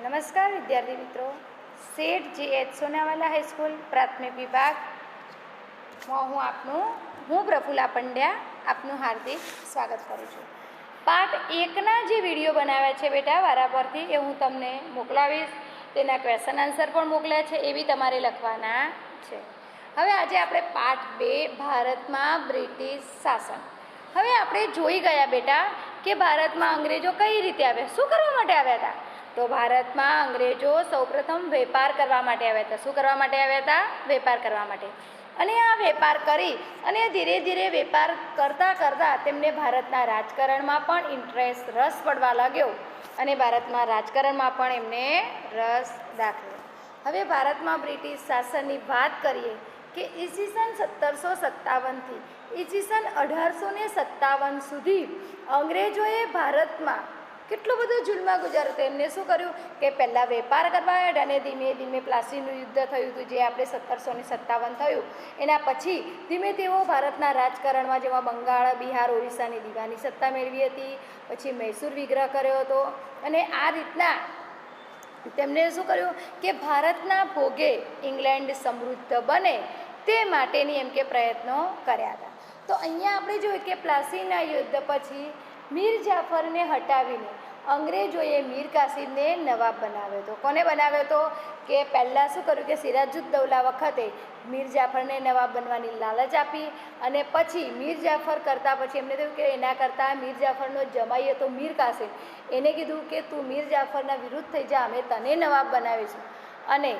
નમસ્કાર વિદ્યાર્થી મિત્રો, શેઠ GH સોનાવાલા હાઈસ્કૂલ પ્રાથમિક વિભાગમાં હું પ્રફુલ્લા પંડ્યા આપનું હાર્દિક સ્વાગત કરું છું. પાઠ 1ના જે વિડીયો બનાવ્યા છે બેટા વારાફરતી એ હું તમને મોકલાવીશ. તેના ક્વેશ્ચન આન્સર પણ મોકલ્યા છે, એ બી તમારે લખવાના છે. હવે આજે આપણે પાઠ 2 ભારતમાં બ્રિટિશ શાસન. હવે આપણે જોઈ ગયા બેટા કે ભારતમાં અંગ્રેજો કઈ રીતે આવ્યા, શું કરવા માટે આવ્યા હતા. તો ભારતમાં અંગ્રેજો સૌપ્રથમ વેપાર કરવા માટે આવ્યા હતા. શું કરવા માટે આવ્યા હતા? વેપાર કરવા માટે. અને આ વેપાર કરી અને ધીરે ધીરે વેપાર કરતાં કરતાં તેમને ભારતના રાજકારણમાં પણ રસ પડવા લાગ્યો અને ભારતમાં રાજકારણમાં પણ એમને રસ દાખવ્યો. હવે ભારતમાં બ્રિટિશ શાસનની વાત કરીએ કે ઈસવીસન 1757થી ઈસવીસન 1857 સુધી અંગ્રેજોએ ભારતમાં કેટલો બધો જુલ્મા ગુજાર્યો. એમને શું કર્યું કે પહેલાં વેપાર કરવા આવ્યા અને ધીમે ધીમે પ્લાસીનું યુદ્ધ થયું હતું, જે આપણે 1757 થયું. એના પછી ધીમે તેઓ ભારતના રાજકારણમાં, જેમાં બંગાળ, બિહાર, ઓરિસ્સાની દીવાની સત્તા મેળવી હતી. પછી મૈસૂર વિગ્રહ કર્યો હતો અને આ રીતના તેમણે શું કર્યું કે ભારતના ભોગે ઇંગ્લેન્ડ સમૃદ્ધ બને તે માટેની એમ કે પ્રયત્નો કર્યા હતા. તો અહીંયા આપણે જોયું કે પ્લાસીના યુદ્ધ પછી મીર જાફરને હટાવીને અંગ્રેજોએ મીર કાસિમને નવાબ બનાવ્યો હતો. કોને બનાવ્યો હતો કે પહેલાં શું કર્યું કે સિરાજુદ્દૌલા વખતે મીર જાફરને નવાબ બનવાની લાલચ આપી અને પછી મીર જાફર કરતાં પછી એમને થયું કે એના કરતાં મીર જાફરનો જમાઈ હતો મીર કાસિમ, એને કીધું કે તું મીર જાફરના વિરુદ્ધ થઈ જા, અમે તને નવાબ બનાવીશું. અને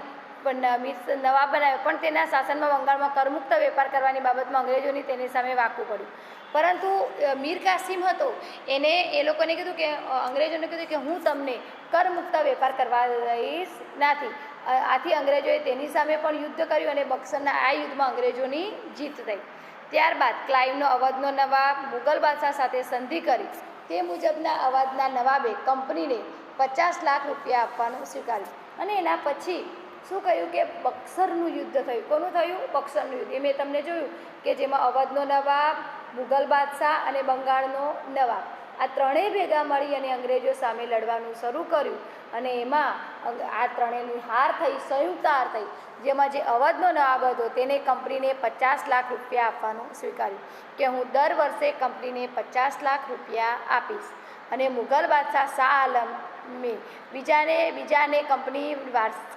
નવાબ બનાવ્યો, પણ તેના શાસનમાં બંગાળમાં કરમુક્ત વેપાર કરવાની બાબતમાં અંગ્રેજોની તેની સામે વાકવું પડ્યું. પરંતુ મીર કાસિમ હતો એને એ લોકોને કીધું કે અંગ્રેજોને કીધું કે હું તમને કરમુક્ત વેપાર કરવા દઈશ નથી. આથી અંગ્રેજોએ તેની સામે પણ યુદ્ધ કર્યું અને બક્સરના આ યુદ્ધમાં અંગ્રેજોની જીત થઈ. ત્યારબાદ ક્લાઇવનો અવધનો નવાબ મુગલ બાદશાહ સાથે સંધિ કરી તે મુજબના અવધના નવાબે કંપનીને 50 લાખ રૂપિયા આપવાનું સ્વીકાર્યું. અને એના પછી શું કહ્યું કે બક્સરનું યુદ્ધ થયું. કોનું થયું? બક્સરનું યુદ્ધ. એ મેં તમને જોયું કે જેમાં અવધનો નવાબ, મુગલ બાદશાહ અને બંગાળનો નવાબ આ ત્રણેય ભેગા મળી અને અંગ્રેજો સામે લડવાનું શરૂ કર્યું. અને એમાં આ ત્રણેયની હાર થઈ, સંયુક્ત હાર થઈ, જેમાં જે અવધનો નવાબ હતો તેને કંપનીને 50 લાખ રૂપિયા આપવાનું સ્વીકાર્યું કે હું દર વર્ષે કંપનીને 50 લાખ રૂપિયા આપીશ. અને મુગલ બાદશાહ શાહ આલમે બીજાને કંપની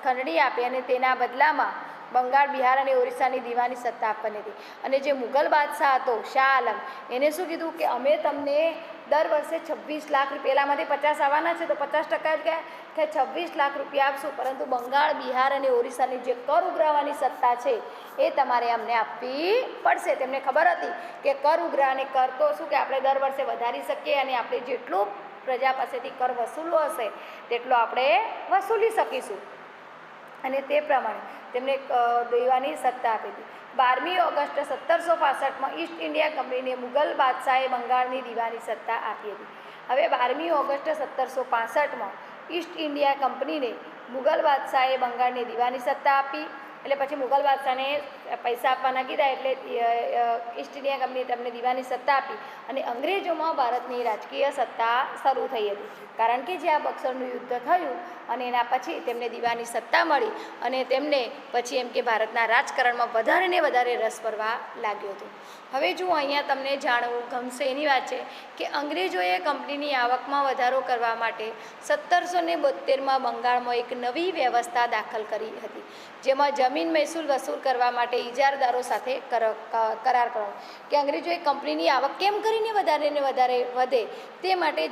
ખંડણી આપી અને તેના બદલામાં બંગાળ, બિહાર અને ઓરિસ્સાની દીવાની સત્તા આપવાની હતી. અને જે મુગલ બાદશાહ હતો શાહ આલમ, એને શું કીધું કે અમે તમને દર વર્ષે 26 લાખ રૂપિયા, પહેલાંમાંથી 50 આવવાના છે તો 50% જ કે 26 લાખ રૂપિયા આપશું, પરંતુ બંગાળ, બિહાર અને ઓરિસ્સાની જે કર ઉઘરાવવાની સત્તા છે એ તમારે અમને આપવી પડશે. તેમને ખબર હતી કે કર ઉઘરા અને કર તો શું કે આપણે દર વર્ષે વધારી શકીએ અને આપણે જેટલું પ્રજા પાસેથી કર વસૂલવો હશે તેટલો આપણે વસૂલી શકીશું. અને તે પ્રમાણે તેમને દેવાની સત્તા આપી હતી. 12મી ઓગસ્ટ 1765માં ઈસ્ટ ઇન્ડિયા કંપનીને મુગલ બાદશાહે બંગાળની દીવાની સત્તા આપી હતી. હવે 12મી ઓગસ્ટ 1765માં ઈસ્ટ ઇન્ડિયા કંપનીને મુગલ બાદશાહે બંગાળની દીવાની સત્તા આપી. એટલે પછી મુગલ બાદશાહને પૈસા આપવાના કીધા એટલે ઈસ્ટ ઇન્ડિયા કંપનીએ તેમને દીવાની સત્તા આપી અને અંગ્રેજોમાં ભારતની રાજકીય સત્તા શરૂ થઈ હતી. કારણ કે જે આ બક્સરનું યુદ્ધ થયું અને એના પછી તેમને દીવાની સત્તા મળી અને તેમને પછી એમ કે ભારતના રાજકારણમાં વધારે ને વધારે રસ પડવા લાગ્યો હતો. હવે જો અહીંયા તમને જાણવું ગમશે એની વાત છે કે અંગ્રેજોએ કંપનીની આવકમાં વધારો કરવા માટે 1772માં બંગાળમાં એક નવી વ્યવસ્થા દાખલ કરી હતી, જેમાં જમીન મહેસૂલ વસૂલ કરવા માટે ઇજારદારો સાથે કરાર કરવાનો કે અંગ્રેજોએ કંપનીની આવક કેમ કરીને વધારે ને વધારે વધે તે માટે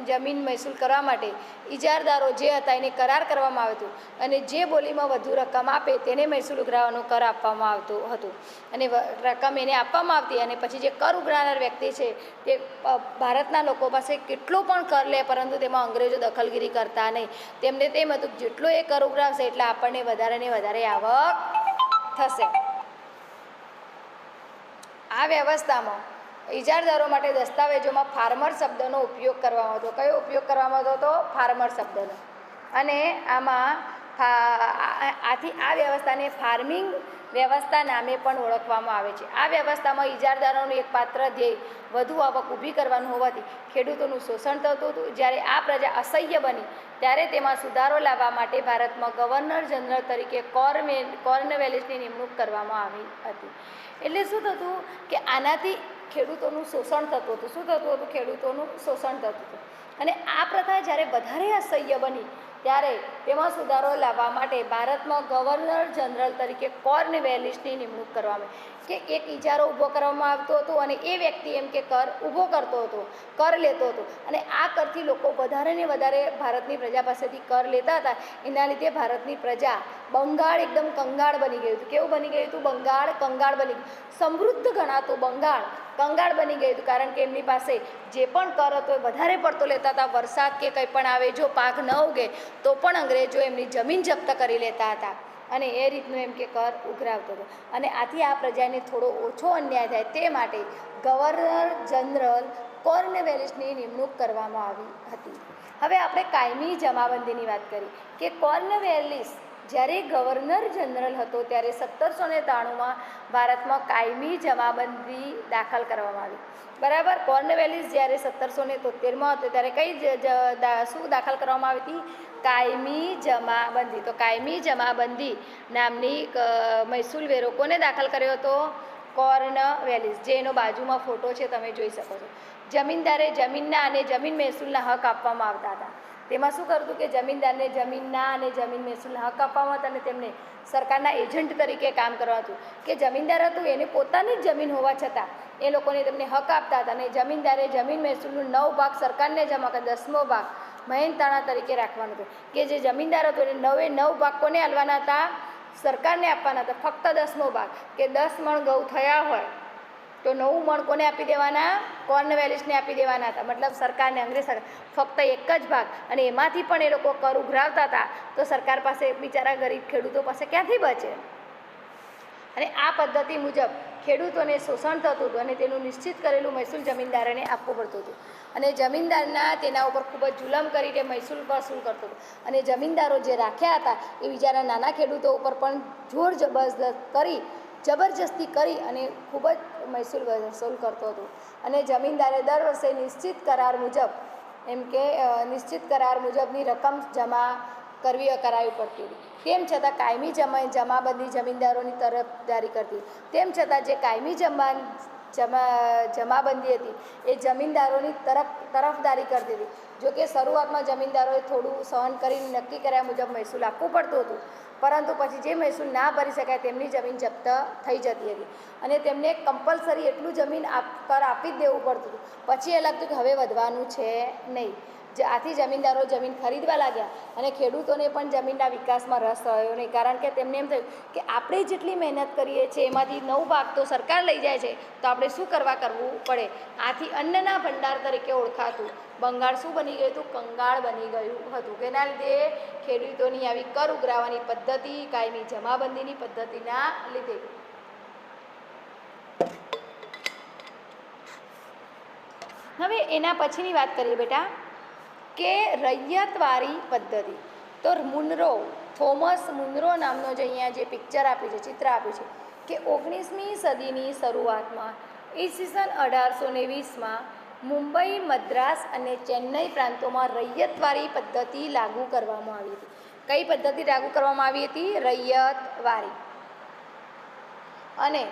જમીન મહેસૂલ કરવા માટે ઇજારદારો જે હતા એને કરાર કરવામાં આવ્યો હતો અને જે બોલીમાં વધુ રકમ આપે તેને મહેસૂલ ઉઘરાવવાનો કર આપવામાં આવતો હતો. અને રકમ એને આપવામાં આવતી અને પછી જે કર ઉઘરાવનાર વ્યક્તિ છે તે ભારતના લોકો પાસે કેટલો પણ કર લે પરંતુ તેમાં અંગ્રેજો દખલગીરી કરતા નહીં. તેમને તેમ હતું જેટલો એ કર ઉઘરાવશે એટલે આપણને વધારે ને વધારે આવક થશે. આ વ્યવસ્થામાં ઇજારદારો માટે દસ્તાવેજોમાં ફાર્મર શબ્દનો ઉપયોગ કરવામાં આવતો. કયો ઉપયોગ કરવામાં આવતો હતો? ફાર્મર શબ્દનો. અને આમાં આથી આ વ્યવસ્થાને ફાર્મિંગ વ્યવસ્થા નામે પણ ઓળખવામાં આવે છે. આ વ્યવસ્થામાં ઇજારદારોનું એક પાત્ર ધ્યેય વધુ આવક ઊભી કરવાનું હોવાથી ખેડૂતોનું શોષણ થતું હતું. જ્યારે આ પ્રજા અસહ્ય બની ત્યારે તેમાં સુધારો લાવવા માટે ભારતમાં ગવર્નર જનરલ તરીકે કોર્નવેલિસની નિમણૂક કરવામાં આવી હતી. એટલે શું થતું કે આનાથી ખેડૂતોનું શોષણ થતું હતું. શું થતું હતું? ખેડૂતોનું શોષણ થતું હતું. અને આ પ્રથા જ્યારે વધારે અસહ્ય બની ત્યારે તેમાં સુધારો લાવવા માટે ભારતમાં ગવર્નર જનરલ તરીકે કોર્નવેલિસની નિમણૂક કરવામાં કે એક ઇજારો ઊભો કરવામાં આવતો હતો અને એ વ્યક્તિ એમ કે કર ઊભો કરતો હતો, કર લેતો હતો. અને આ કરથી લોકો વધારે ને વધારે ભારતની પ્રજા પાસેથી કર લેતા હતા. એના લીધે ભારતની પ્રજા બંગાળ એકદમ કંગાળ બની ગયું હતું. કેવું બની ગયું હતું? બંગાળ કંગાળ બની ગયું. સમૃદ્ધ ગણાતું બંગાળ કંગાળ બની ગયું હતું. કારણ કે એમની પાસે જે પણ કર હતો એ વધારે પડતો લેતા હતા. વરસાદ કે કંઈ પણ આવે, જો પાક ન ઉગે તો પણ અંગ્રેજો એમની જમીન જપ્ત કરી લેતા હતા અને એ રીતનું એમ કે કર ઉઘરાવતો હતો. અને આથી આ પ્રજાને થોડો ઓછો અન્યાય થાય તે માટે ગવર્નર જનરલ કોર્નવેલિસની નિમણૂક કરવામાં આવી હતી. હવે આપણે કાયમી જમાબંધીની વાત કરી કે કોર્નવેલિસ જ્યારે ગવર્નર જનરલ હતો ત્યારે 1793માં ભારતમાં કાયમી જમાબંધી દાખલ કરવામાં આવી. બરાબર. કોર્નવેલિસ જ્યારે 1773માં હતો ત્યારે શું દાખલ કરવામાં આવી હતી? કાયમી જમાબંધી. તો કાયમી જમાબંધી નામની મહેસૂલ વેરો કોને દાખલ કર્યો હતો? કોર્નવેલિસ. જે એનો બાજુમાં ફોટો છે તમે જોઈ શકો છો. જમીનદારે જમીનના અને જમીન મહેસૂલના હક આપવામાં આવતા હતા. તેમાં શું કરતું કે જમીનદારને જમીનના અને જમીન મહેસૂલના હક આપવામાં આવતા અને તેમને સરકારના એજન્ટ તરીકે કામ કરવા હતું. કે જમીનદાર હતું એને પોતાની જ જમીન હોવા છતાં એ લોકોને તેમને હક આપતા હતા અને જમીનદારે જમીન મહેસૂલનું 9 ભાગ સરકારને જમા કરી 10મો ભાગ મહેનતાણા તરીકે રાખવાનું હતું. કે જે જમીનદાર હતો એને 9 ભાગ કોને આલવાના હતા? સરકારને આપવાના હતા. ફક્ત 10મો ભાગ કે 10 મણ ઘઉં થયા હોય તો 9 મણ કોને આપી દેવાના? કોર્નવેલિસને આપી દેવાના હતા. મતલબ સરકારને, અંગ્રેજ સરકાર ફક્ત એક જ ભાગ. અને એમાંથી પણ એ લોકો કર ઉઘરાવતા હતા તો સરકાર પાસે, બિચારા ગરીબ ખેડૂતો પાસે ક્યાંથી બચે? અને આ પદ્ધતિ મુજબ ખેડૂતોને શોષણ થતું હતું અને તેનું નિશ્ચિત કરેલું મહેસૂલ જમીનદારોને આપવું પડતું હતું. અને જમીનદારના તેના ઉપર ખૂબ જ જુલમ કરીને મહેસૂલ વસૂલ કરતો હતો. અને જમીનદારો જે રાખ્યા હતા એ બિચારા નાના ખેડૂતો ઉપર પણ જોર જબરજસ્તી કરી અને ખૂબ જ મહેસૂલ વસૂલ કરતો હતો. અને જમીનદારે દર વર્ષે નિશ્ચિત કરાર મુજબની રકમ જમા કરાવવી પડતી હતી. તેમ છતાં કાયમી જમાબંધી જમીનદારોની તરફદારી કરતી. તેમ છતાં જે કાયમી જમાબંધી હતી એ જમીનદારોની તરફદારી કરતી હતી. જોકે શરૂઆતમાં જમીનદારોએ થોડું સહન કરીને નક્કી કર્યા મુજબ મહેસૂલ આપવું પડતું હતું. પરંતુ પછી જે મહેસૂલ ના ભરી શકાય તેમની જમીન જપ્ત થઈ જતી હતી અને તેમને કમ્પલસરી એટલું જમીન કર આપી જ દેવું પડતું હતું. પછી એ લાગતું કે હવે વધવાનું છે નહીં. આથી જમીનદારો જમીન ખરીદવા લાગ્યા અને ખેડૂતોને પણ જમીનના વિકાસમાં રસ રહ્યો નહીં. કારણ કે તેમને એમ થયું કે આપણે જેટલી મહેનત કરીએ છીએ એમાંથી 9 ભાગ તો સરકાર લઈ જાય છે તો આપણે શું કરવું પડે. આથી અન્નના ભંડાર તરીકે ઓળખાતું બંગાળ શું બની ગયું હતું? કંગાળ બની ગયું હતું. તેના લીધે ખેડૂતોની આવી કર ઉઘરાવવાની પદ્ધતિ, કાયમી જમાબંધીની પદ્ધતિના લીધે હવે એના પછીની વાત કરીએ બેટા કે રૈયતવારી પદ્ધતિ. તો થોમસ મુનરો નામનો જે અહીંયા જે પિક્ચર આપ્યું છે, ચિત્ર આપ્યું છે કે 19મી સદીની શરૂઆતમાં ઈસવીસન 1820માં મુંબઈ, મદ્રાસ અને ચેન્નઈ પ્રાંતોમાં રૈયતવારી પદ્ધતિ લાગુ કરવામાં આવી હતી. કઈ પદ્ધતિ લાગુ કરવામાં આવી હતી? રૈયતવારી. અને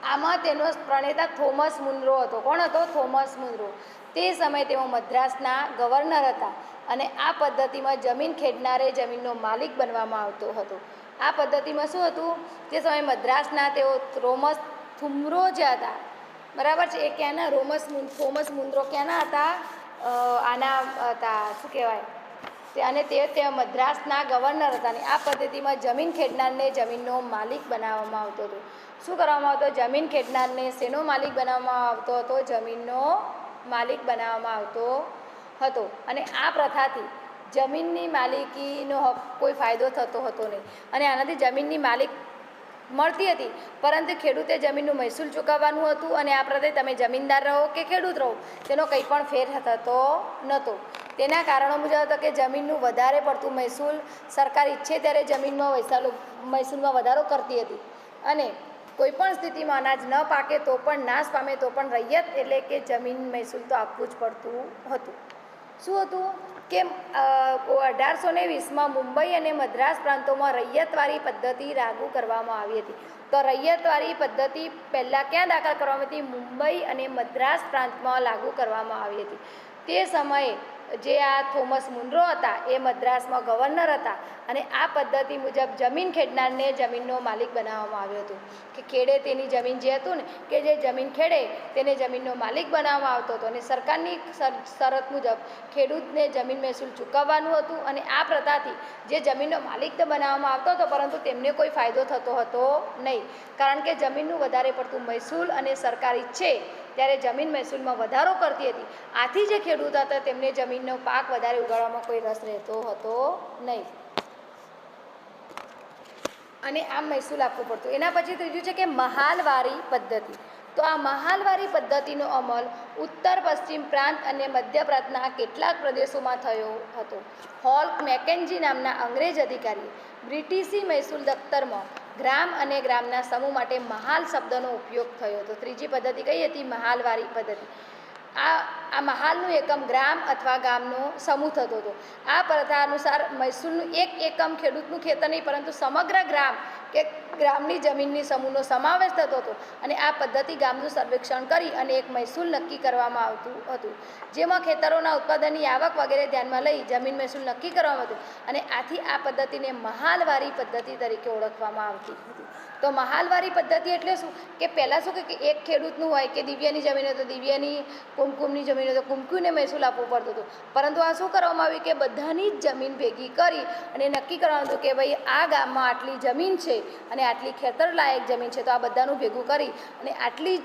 આમાં તેનો પ્રણેતા થોમસ મુનરો હતો. કોણ હતો? Thomas Munro. તે સમયે તેઓ મદ્રાસના ગવર્નર હતા અને આ પદ્ધતિમાં જમીન ખેડનારે જમીનનો માલિક બનવામાં આવતો હતો. આ પદ્ધતિમાં શું હતું? તે સમયે મદ્રાસના તેઓ થોમસ જે હતા, બરાબર છે, એ ક્યાંના? થોમસ મુનરો ક્યાંના હતા? આના હતા, શું કહેવાય, અને તે મદ્રાસના ગવર્નર હતા. અને આ પદ્ધતિમાં જમીન ખેડનારને જમીનનો માલિક બનાવવામાં આવતો હતો. શું કરવામાં આવતો? જમીન ખેડનારને શેનો માલિક બનાવવામાં આવતો હતો? જમીનનો માલિક બનાવવામાં આવતો હતો. અને આ પ્રથાથી જમીનની માલિકીનો હક કોઈ ફાયદો થતો હતો નહીં. અને આનાથી જમીનની માલિક મળતી હતી પરંતુ ખેડૂતે જમીનનું મહેસૂલ ચૂકવવાનું હતું. અને આ પ્રથાથી તમે જમીનદાર રહો કે ખેડૂત રહો તેનો કંઈ પણ ફેર થતો નહોતો. તેના કારણો મુજબ હતો કે જમીનનું વધારે પડતું મહેસૂલ સરકાર ઈચ્છે ત્યારે જમીનમાં મહેસૂલમાં વધારો કરતી હતી. અને કોઈપણ સ્થિતિમાં અનાજ ન પાકે તો પણ નાશ પામે તો પણ રૈયત એટલે કે જમીન મહેસૂલ તો આપવું જ પડતું હતું. શું હતું કે 1820માં મુંબઈ અને મદ્રાસ પ્રાંતોમાં રૈયતવારી પદ્ધતિ લાગુ કરવામાં આવી હતી. તો રૈયતવારી પદ્ધતિ પહેલાં ક્યાં દાખલ કરવામાં હતી? મુંબઈ અને મદ્રાસ પ્રાંતમાં લાગુ કરવામાં આવી હતી. તે સમયે જે આ થોમસ મુનરો હતા એ મદ્રાસમાં ગવર્નર હતા અને આ પદ્ધતિ મુજબ જમીન ખેડનારને જમીનનો માલિક બનાવવામાં આવ્યો હતો કે ખેડે તેની જમીન જે હતું ને કે જે જમીન ખેડે તેને જમીનનો માલિક બનાવવામાં આવતો હતો અને સરકારની શરત મુજબ ખેડૂતને જમીન મહેસૂલ ચૂકવવાનું હતું. અને આ પ્રથાથી જે જમીનનો માલિક તો બનાવવામાં આવતો હતો પરંતુ તેમને કોઈ ફાયદો થતો હતો નહીં, કારણ કે જમીનનું વધારે પડતું મહેસૂલ અને સરકાર ઈચ્છે ત્યારે જમીન મહેસૂલમાં વધારો કરતી હતી. આથી જે ખેડૂત હતા તેમને જમીનનો પાક વધારે ઉગાડવામાં કોઈ રસ રહેતો હતો નહીં અને આમ મહેસૂલ આપવું પડતું. એના પછી ત્રીજું છે કે મહાલવારી પદ્ધતિ. તો આ મહાલવારી પદ્ધતિનો અમલ ઉત્તર પશ્ચિમ પ્રાંત અને મધ્ય પ્રાંતના કેટલાક પ્રદેશોમાં થયો હતો. હોલ્ક મેકેન્જી નામના અંગ્રેજ અધિકારીએ બ્રિટિશી મહેસૂલ દફતરમાં ગ્રામ અને ગ્રામના સમૂહ માટે મહાલ શબ્દનો ઉપયોગ થયો હતો. ત્રીજી પદ્ધતિ કઈ હતી? મહાલવારી પદ્ધતિ. આ મહાલનું એકમ ગ્રામ અથવા ગામનો સમૂહ થતો હતો. આ પ્રથા અનુસાર મહેસૂલનું એક એકમ ખેડૂતનું ખેતર નહીં પરંતુ સમગ્ર ગ્રામ કે ગ્રામની જમીનની સમૂહનો સમાવેશ થતો હતો અને આ પદ્ધતિ ગામનું સર્વેક્ષણ કરી અને એક મહેસૂલ નક્કી કરવામાં આવતું હતું, જેમાં ખેતરોના ઉત્પાદનની આવક વગેરે ધ્યાનમાં લઈ જમીન મહેસૂલ નક્કી કરવામાં હતું અને આથી આ પદ્ધતિને મહાલવારી પદ્ધતિ તરીકે ઓળખવામાં આવતી હતી. તો મહાલવારી પદ્ધતિ એટલે શું કે પહેલાં શું કે એક ખેડૂતનું હોય કે દિવ્યાની જમીન હોય તો દિવ્યાની, કુમકુમની જમીન હોય તો કુમકુમને મહેસૂલ આપવું પડતું હતું. પરંતુ આ શું કરવામાં આવ્યું કે બધાની જ જમીન ભેગી કરી અને નક્કી કરવાનું હતું કે ભાઈ આ ગામમાં આટલી જમીન છે અને આટલી ખેતરલાયક જમીન છે તો આ બધાનું ભેગું કરી અને આટલી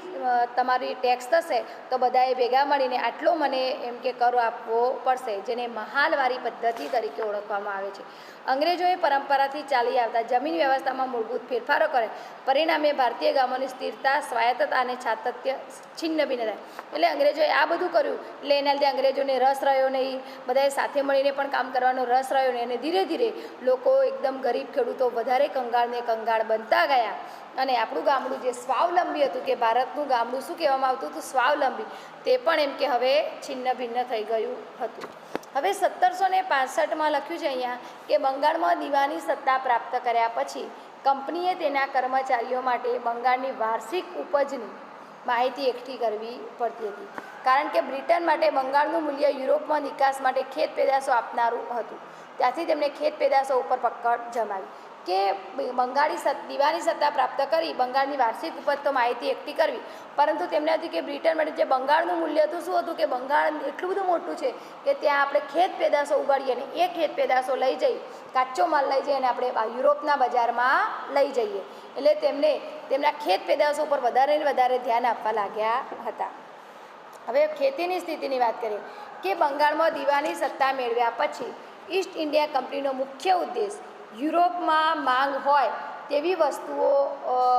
તમારી ટેક્સ થશે તો બધાએ ભેગા મળીને આટલો મને એમ કે કર આપવો પડશે, જેને મહાલવારી પદ્ધતિ તરીકે ઓળખવામાં આવે છે. અંગ્રેજોએ પરંપરાથી ચાલી આવતા જમીન વ્યવસ્થામાં મૂળભૂત ફેરફારો કરે પરિણામે ભારતીય ગામોની સ્થિરતા, સ્વાયત્તતા અને છાતત્ય છિન્ન ભિન્ન થાય. એટલે અંગ્રેજોએ આ બધું કર્યું એટલે એના લીધે અંગ્રેજોને રસ રહ્યો નહીં, બધાએ સાથે મળીને પણ કામ કરવાનો રસ રહ્યો નહીં અને ધીરે ધીરે લોકો એકદમ ગરીબ ખેડૂતો વધારે કંગાળને કંગાળ બનતા ગયા અને આપણું ગામડું જે સ્વાવલંબી હતું કે ભારતનું ગામડું શું કહેવામાં આવતું હતું? સ્વાવલંબી. તે પણ એમ કે હવે છિન્ન ભિન્ન થઈ ગયું હતું. હવે 1765માં લખ્યું છે અહીંયા કે બંગાળમાં દીવાની સત્તા પ્રાપ્ત કર્યા પછી કંપનીએ તેના કર્મચારીઓ માટે બંગાળની વાર્ષિક ઉપજની માહિતી એકઠી કરવી પડતી હતી, કારણ કે બ્રિટન માટે બંગાળનું મૂલ્ય યુરોપમાં નિકાસ માટે ખેત પેદાશો આપનારું હતું. ત્યાંથી તેમણે ખેત પેદાશો ઉપર પકડ જમાવી કે દીવાની સત્તા પ્રાપ્ત કરી બંગાળની વાર્ષિક ઉપજ તો માહિતી એકઠી કરવી, પરંતુ તેમને હતી કે બ્રિટન માટે જે બંગાળનું મૂલ્ય હતું શું હતું કે બંગાળ એટલું બધું મોટું છે કે ત્યાં આપણે ખેત પેદાશો ઉગાડીએ અને એ ખેત પેદાશો લઈ જઈ કાચો માલ લઈ જઈએ અને આપણે યુરોપના બજારમાં લઈ જઈએ. એટલે તેમને તેમના ખેત પેદાશો ઉપર વધારે ને વધારે ધ્યાન આપવા લાગ્યા હતા. હવે ખેતીની સ્થિતિની વાત કરીએ કે બંગાળમાં દીવાની સત્તા મેળવ્યા પછી ઈસ્ટ ઇન્ડિયા કંપનીનો મુખ્ય ઉદ્દેશ યુરોપમાં માંગ હોય તેવી વસ્તુઓ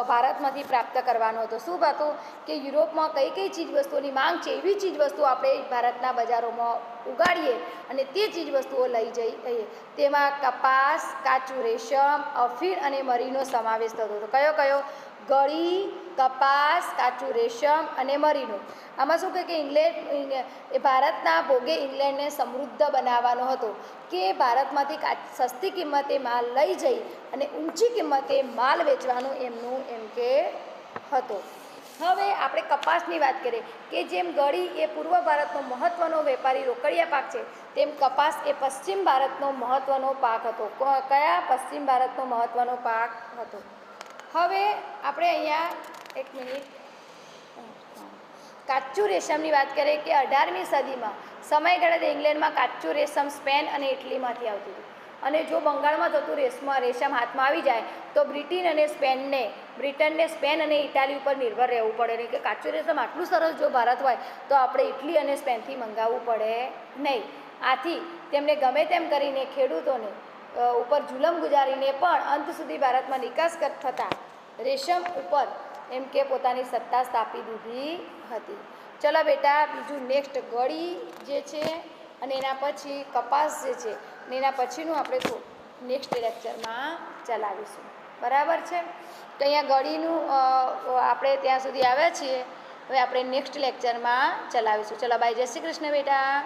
ભારતમાંથી પ્રાપ્ત કરવાનો હતો. શું હતું કે યુરોપમાં કઈ કઈ ચીજવસ્તુઓની માંગ છે એવી ચીજવસ્તુઓ આપણે ભારતના બજારોમાં ઉગાડીએ અને તે ચીજવસ્તુઓ લઈ જઈએ. તેમાં કપાસ, કાચું રેશમ, અફીણ અને મરીનો સમાવેશ થતો હતો. કયો કયો? ગળી, કપાસ, કાચું રેશમ અને મરીનો. આમાં શું કહે કે ઇંગ્લેન્ડ એ ભારતના ભોગે ઇંગ્લેન્ડને સમૃદ્ધ બનાવવાનો હતો કે ભારતમાંથી સસ્તી કિંમતે માલ લઈ જઈ અને ઊંચી કિંમતે માલ વેચવાનું એમનું એમ કે હતો. હવે આપણે કપાસની વાત કરીએ કે જેમ ગળી એ પૂર્વ ભારતનો મહત્ત્વનો વેપારી રોકડિયા પાક છે તેમ કપાસ એ પશ્ચિમ ભારતનો મહત્ત્વનો પાક હતો. કયા? પશ્ચિમ ભારતનો મહત્ત્વનો પાક હતો. હવે આપણે અહીંયા એક મિનિટ કાચું રેશમની વાત કરીએ કે 18મી સદીમાં સમયગાળા ઇંગ્લેન્ડમાં કાચું રેશમ સ્પેન અને ઇટલીમાંથી આવતું હતું અને જો બંગાળમાં થતું રેશમ હાથમાં આવી જાય તો બ્રિટનને સ્પેન અને ઇટાલી ઉપર નિર્ભર રહેવું પડે નહીં કે કાચું રેશમ આટલું સરસ જો ભારત હોય તો આપણે ઇટલી અને સ્પેનથી મંગાવવું પડે નહીં. આથી તેમણે ગમે તેમ કરીને ખેડૂતોને ઉપર જુલમ ગુજારીને પણ અંત સુધી ભારતમાં નિકાસ થતા રેશમ ઉપર એમ કે પોતાની સત્તા સ્થાપી દીધી હતી. ચલો બેટા, બીજું નેક્સ્ટ ગળી જે છે અને એના પછી કપાસ જે છે અને એના પછીનું આપણે નેક્સ્ટ લેક્ચરમાં ચલાવીશું. બરાબર છે. તો અહીંયા ગળીનું આપણે ત્યાં સુધી આવ્યા છીએ. હવે આપણે નેક્સ્ટ લેક્ચરમાં ચલાવીશું. ચલો બાય, જય શ્રી કૃષ્ણ બેટા.